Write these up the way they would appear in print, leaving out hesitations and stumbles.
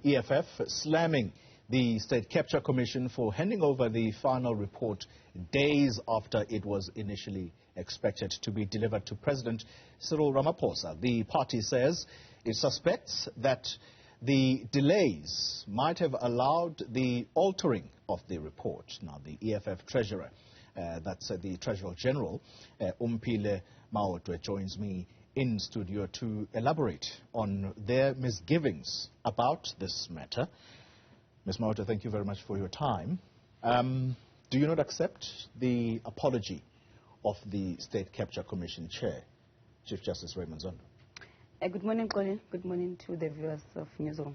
EFF slamming the State Capture Commission for handing over the final report days after it was initially expected to be delivered to President Cyril Ramaphosa. The party says it suspects that the delays might have allowed the altering of the report. Now, the EFF treasurer, that's the Treasurer General, Omphile Maotwe, joins me in studio to elaborate on their misgivings about this matter. Ms. Maotwe, thank you very much for your time. Do you not accept the apology of the State Capture Commission Chair, Chief Justice Raymond Zondo? Good morning, Colin. Good morning to the viewers of Newzroom.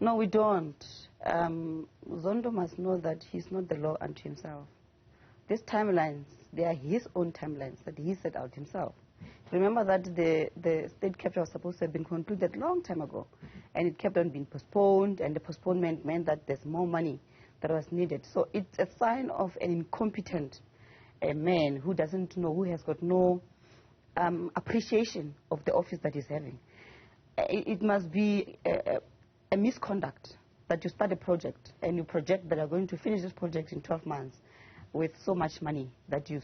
No, we don't. Zondo must know that he's not the law unto himself. These timelines, they are his own timelines that he set out himself. Remember that the state capture was supposed to have been concluded a long time ago, and it kept on being postponed, and the postponement meant that there's more money that was needed. So it's a sign of an incompetent man who doesn't know, who has got no appreciation of the office that he's having. It must be a misconduct that you start a project and you project that you're going to finish this project in 12 months with so much money that you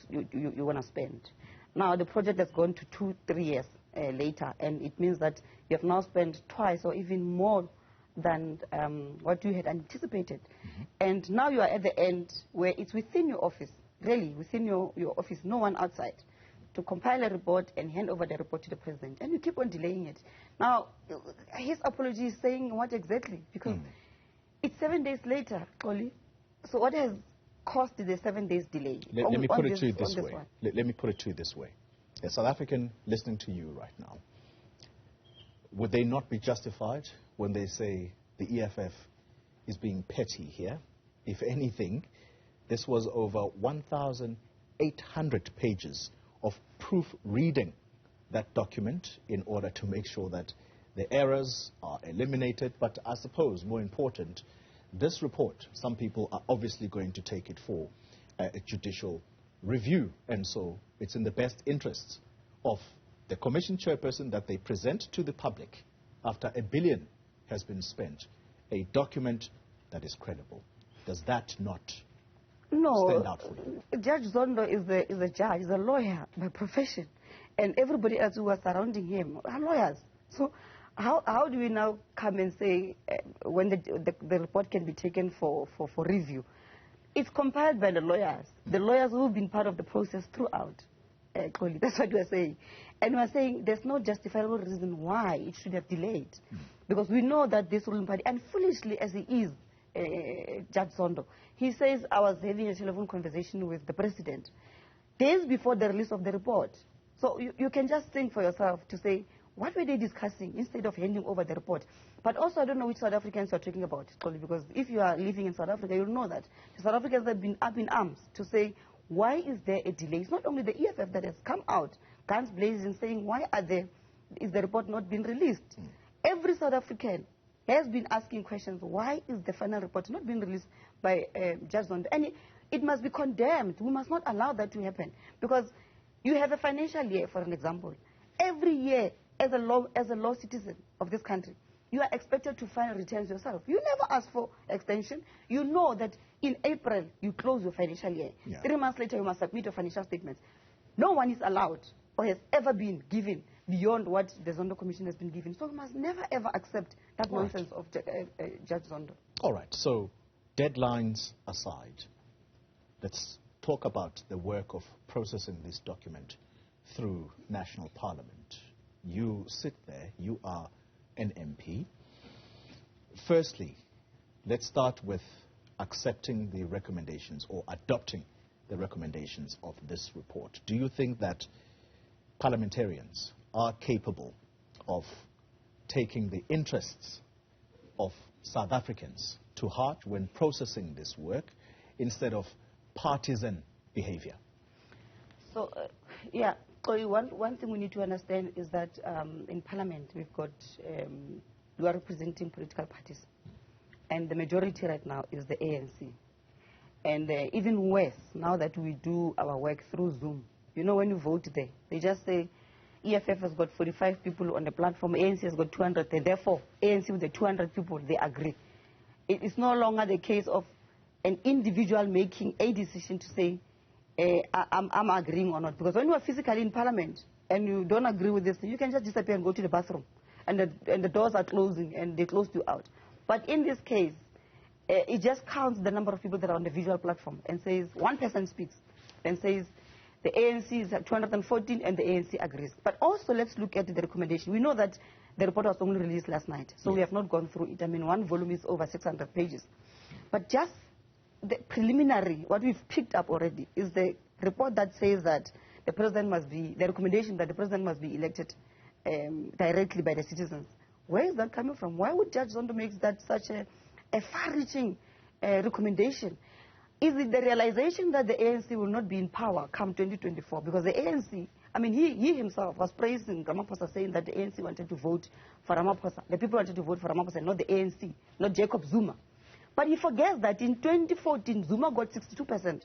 want to spend. Now the project has gone to 2-3 years later, and it means that you have now spent twice or even more than what you had anticipated. Mm-hmm. And now you are at the end where it's within your office, really within your office, no one outside, to compile a report and hand over the report to the president. And you keep on delaying it. Now, his apology is saying what exactly? Because it's 7 days later, Oli. So what has caused the 7 days delay? Let me put it to you this way. Let me put it to you this way. A South African listening to you right now, would they not be justified when they say the EFF is being petty here? If anything, this was over 1,800 pages of proofreading that document in order to make sure that the errors are eliminated. But I suppose, more important, this report, some people are obviously going to take it for a judicial review. And so it's in the best interests of the commission chairperson that they present to the public, after $1 billion has been spent, a document that is credible. Does that not stand out for you? Judge Zondo is a judge, he's a lawyer by profession. And everybody else who was surrounding him are lawyers. So how do we now come and say when the report can be taken for review? It's compiled by the lawyers who have been part of the process throughout. That's what we're saying. And we're saying there's no justifiable reason why it should have delayed. Because we know that this ruling party, and foolishly as he is, Judge Zondo, he says I was having a telephone conversation with the president days before the release of the report. So you can just think for yourself to say, what were they discussing instead of handing over the report? But also, I don't know which South Africans you're talking about, because if you are living in South Africa, you'll know that the South Africans have been up in arms to say, why is there a delay? It's not only the EFF that has come out, guns blazing, saying, why is the report not being released? Every South African has been asking questions, why is the final report not being released by Judge Zondo? And it must be condemned. We must not allow that to happen. Because you have a financial year, for an example. Every year, as a law citizen of this country, you are expected to file returns yourself. You never ask for extension. You know that in April, you close your financial year. Yeah. 3 months later, you must submit your financial statements. No one is allowed or has ever been given beyond what the Zondo Commission has been given. So we must never, ever accept that nonsense of Judge Zondo. All right. So deadlines aside, let's talk about the work of processing this document through National Parliament. You sit there, you are an MP. Firstly, let's start with accepting the recommendations or adopting the recommendations of this report. Do you think that parliamentarians are capable of taking the interests of South Africans to heart when processing this work instead of partisan behavior? So, yeah. So one thing we need to understand is that in Parliament we are representing political parties, and the majority right now is the ANC. And even worse, now that we do our work through Zoom, you know, when you vote there, they just say, EFF has got 45 people on the platform, ANC has got 200, therefore ANC with the 200 people, they agree. It is no longer the case of an individual making a decision to say, I'm agreeing or not. Because when you are physically in parliament and you don't agree with this, you can just disappear and go to the bathroom. And the doors are closing and they close you out. But in this case, it just counts the number of people that are on the visual platform and says, one person speaks and says, the ANC is at 214 and the ANC agrees. But also let's look at the recommendation. We know that the report was only released last night, so we have not gone through it. I mean, one volume is over 600 pages. But just the preliminary, what we've picked up already, is the report that says that the president must be, the recommendation that the president must be elected directly by the citizens. Where is that coming from? Why would Judge Zondo make that such a far-reaching recommendation? Is it the realization that the ANC will not be in power come 2024? Because the ANC, I mean, he himself was praising Ramaphosa, saying that the ANC wanted to vote for Ramaphosa. The people wanted to vote for Ramaphosa, not the ANC, not Jacob Zuma. But he forgets that in 2014, Zuma got 62%.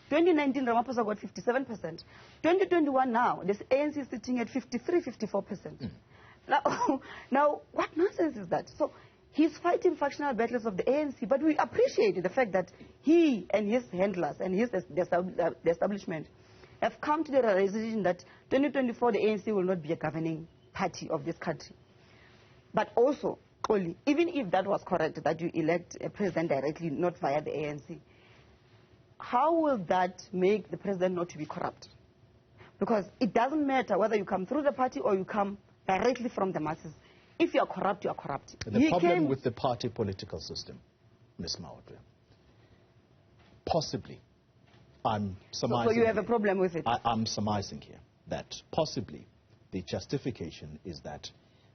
2019, Ramaphosa got 57%. 2021 now, the ANC is sitting at 53, 54%. Now, what nonsense is that? So he's fighting factional battles of the ANC, but we appreciate the fact that he and his handlers and the establishment have come to the realization that 2024 the ANC will not be a governing party of this country. But also, even if that was correct, that you elect a president directly, not via the ANC, how will that make the president not to be corrupt? Because it doesn't matter whether you come through the party or you come directly from the masses. If you are corrupt, you are corrupt. The problem with the party political system, Ms. Maotwe, possibly, I'm surmising. So you have a problem with it? I'm surmising here that possibly the justification is that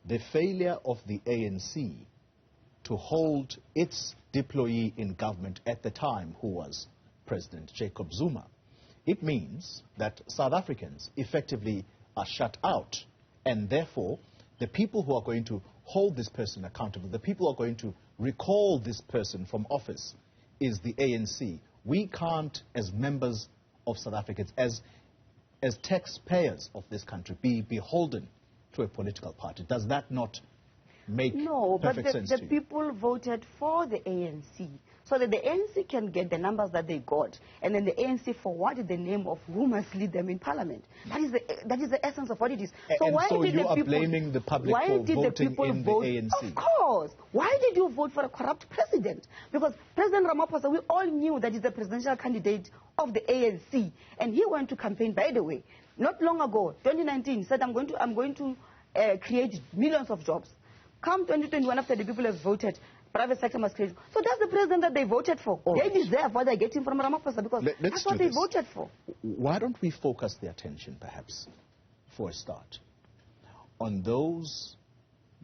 the failure of the ANC to hold its deployee in government at the time, who was President Jacob Zuma, it means that South Africans effectively are shut out, and therefore the people who are going to hold this person accountable, the people who are going to recall this person from office, is the ANC. We can't, as members of South Africans, as taxpayers of this country, be beholden to a political party. Does that not make perfect sense to you? No, but the people voted for the ANC, so that the ANC can get the numbers that they got, and then the ANC forwarded the name of who must lead them in parliament. That is the essence of what it is. So and why so did you the are people, blaming the public for voting in the ANC? Of course. Why did you vote for a corrupt president? Because President Ramaphosa, we all knew that he's the presidential candidate of the ANC, and he went to campaign, by the way, not long ago, 2019, said, I'm going to create millions of jobs. Come 2021, after the people have voted, private sector must create. So that's the president that they voted for. They deserve what they're getting from Ramaphosa, because that's what they voted for. Why don't we focus the attention, perhaps, for a start, on those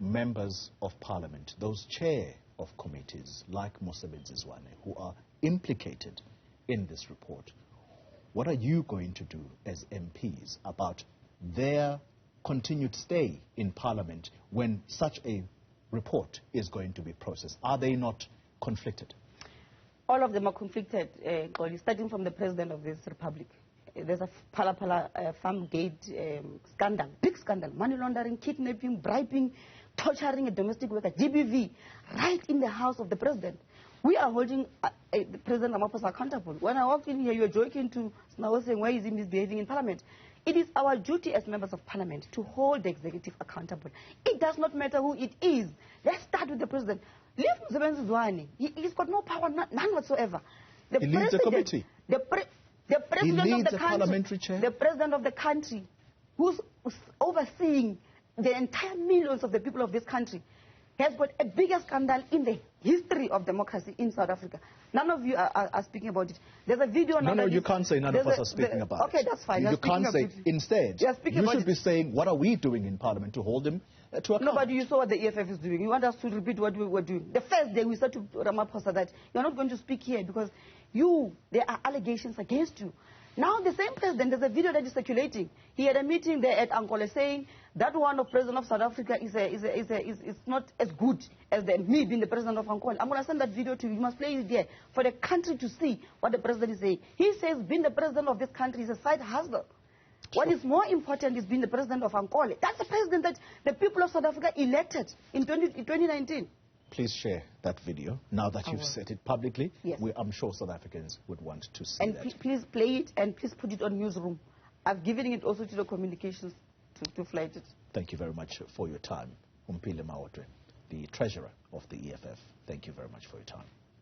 members of parliament, those chair of committees, like Mosebenzi Zwane, who are implicated in this report. What are you going to do as MPs about their continued stay in parliament when such a report is going to be processed? Are they not conflicted? All of them are conflicted, starting from the president of this republic. There's a Phala farm gate scandal, big scandal, money laundering, kidnapping, bribing, torturing a domestic worker, GBV, right in the house of the president. We are holding President Ramaphosa accountable. When I walked in here, you were joking to Snawo saying, why is he misbehaving in parliament? It is our duty as members of parliament to hold the executive accountable. It does not matter who it is. Let's start with the president. Leave Mosebenzi Zwane. He's got no power, none whatsoever. He leads a committee. The president of the country, parliamentary chair. The president of the country, who's overseeing the entire millions of the people of this country, has got a bigger scandal in the history of democracy in South Africa. None of you are speaking about it. There's a video now. No, you can't say none of us are speaking about it. Okay, that's fine. You can't say. Instead, you should be saying, what are we doing in parliament to hold him to account? No, but you saw what the EFF is doing. You want us to repeat what we were doing. The first day we said to Ramaphosa that you're not going to speak here because there are allegations against you. Now the same president, there's a video that is circulating. He had a meeting there at Angola saying that one of President of South Africa is not as good as me being the President of Angola. I'm going to send that video to you. You must play it there for the country to see what the president is saying. He says being the president of this country is a side hustle. What is more important is being the president of Angola. That's the president that the people of South Africa elected in 2019. Please share that video now that you've said it publicly. Yes. I'm sure South Africans would want to see and that. Please play it and please put it on Newzroom. I've given it also to the communications to flight it. Thank you very much for your time. Omphile Maotwe, the treasurer of the EFF. Thank you very much for your time.